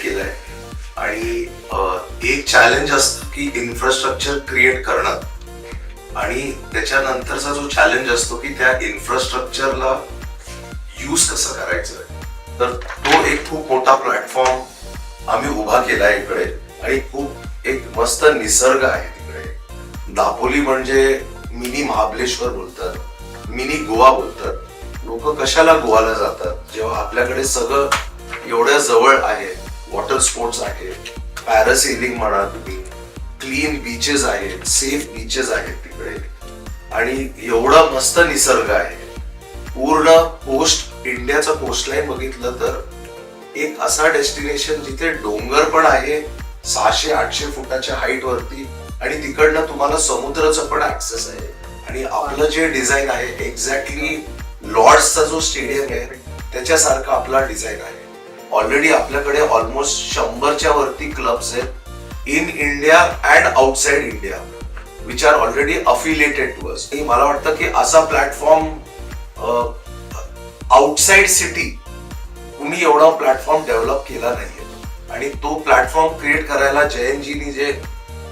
Create केलंय आणि एक चॅलेंज असतं की इन्फ्रास्ट्रक्चर क्रिएट करणं आणि त्याच्यानंतरचा जो चॅलेंज असतो की त्या इन्फ्रास्ट्रक्चरला यूज कसं करायचं. तर तो एक खूप मोठा प्लॅटफॉर्म आम्ही उभा केलाय इकडे आणि खूप एक मस्त निसर्ग आहे तिकडे. दापोली म्हणजे मिनी महाबलेश्वर बोलतात, मिनी गोवा बोलतात. लोक कशाला गोवाला जातात जेव्हा आपल्याकडे सगळं एवढ्या जवळ आहे. वॉटर स्पोर्ट्स आहे, पॅरासेलिंग म्हणा तुम्ही, क्लीन बीचेस आहेत, सेफ बीचेस आहेत तिकडे आणि एवढा मस्त निसर्ग आहे. पूर्ण कोस्ट इंडियाचा कोस्टलाईन बघितलं तर एक असा डेस्टिनेशन जिथे डोंगर पण आहे 600-800 फुटाच्या हाईट वरती आणि तिकडनं तुम्हाला समुद्राचा पण ऍक्सेस आहे. आणि आपलं जे डिझाईन आहे एक्झॅक्टली लॉर्ड्सचा जो स्टेडियम आहे त्याच्यासारखा आपला डिझाईन आहे. ऑलरेडी आपल्याकडे ऑलमोस्ट 100च्या वरती क्लब्स आहेत in India and outside India which are already affiliated to us. मला वाटतं की असा प्लॅटफॉर्म आउटसाइड सिटी कुणी एवढा प्लॅटफॉर्म डेव्हलप केला नाहीये आणि तो प्लॅटफॉर्म क्रिएट करायला जयंतजींनी जे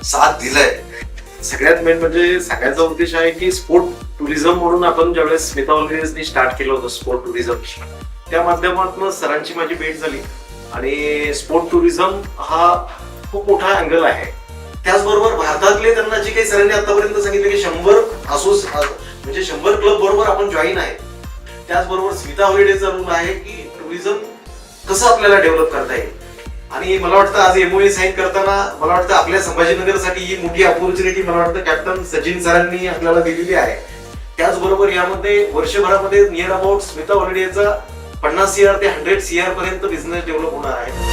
साथ दिलाय. सगळ्यात मेन म्हणजे सांगायचा उद्देश आहे की स्पोर्ट टुरिझम म्हणून आपण ज्यावेळेस स्मिता ऑलरेजनी स्टार्ट केलं होतं स्पोर्ट टुरिझम, त्या माध्यमातून सरांची माझी भेट झाली आणि स्पोर्ट टुरिझम हा खूप मोठा अँगल आहे. त्याचबरोबर भारतातले त्यांना जे काही सरांनी आतापर्यंत सांगितलं की 100 म्हणजे 100 क्लब बरोबर आपण जॉईन आहे. त्याचबरोबर स्मिता हॉलिडेचा रूल आहे की टुरिझम कसं आपल्याला डेव्हलप करता येईल आणि मला वाटतं आज MOA साईन करताना मला वाटतं आपल्या संभाजीनगरसाठी ही मोठी अपॉर्च्युनिटी मला वाटतं कॅप्टन सचिन सरांनी आपल्याला दिलेली आहे. त्याचबरोबर यामध्ये वर्षभरामध्ये नियर अबाउट स्मिता हॉलिडेचा 50 CR ते 100 CR पर्यंत बिझनेस डेव्हलप होणार आहे.